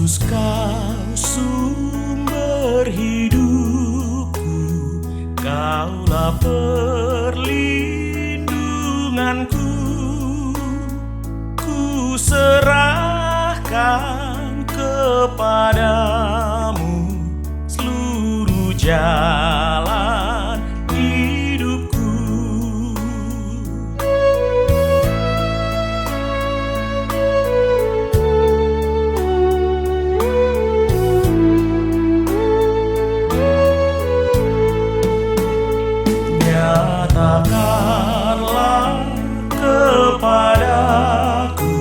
Yesus, Kau sumber hidupku, Kaulah perlindunganku. Ku serahkan kepadamu seluruh jalan hidupku. Nyatakanlah kepadaku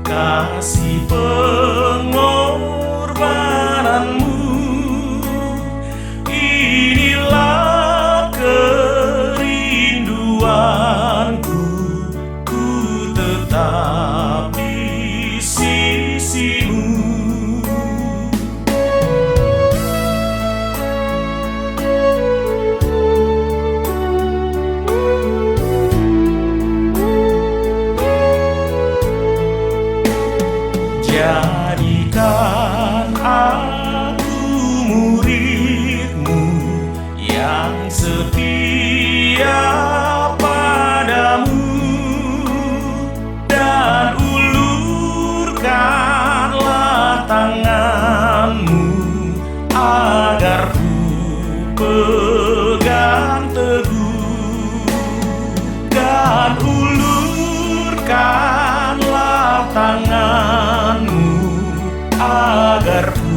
kasih pengorbananmu. Inilah kerinduanku, ku tetap di sisimu. Jadikan aku murid-Mu yang setia padamu, dan ulurkanlah tangan-Mu agar ku pegang teguh, dan ulurkanlah tangan-Mu agar ku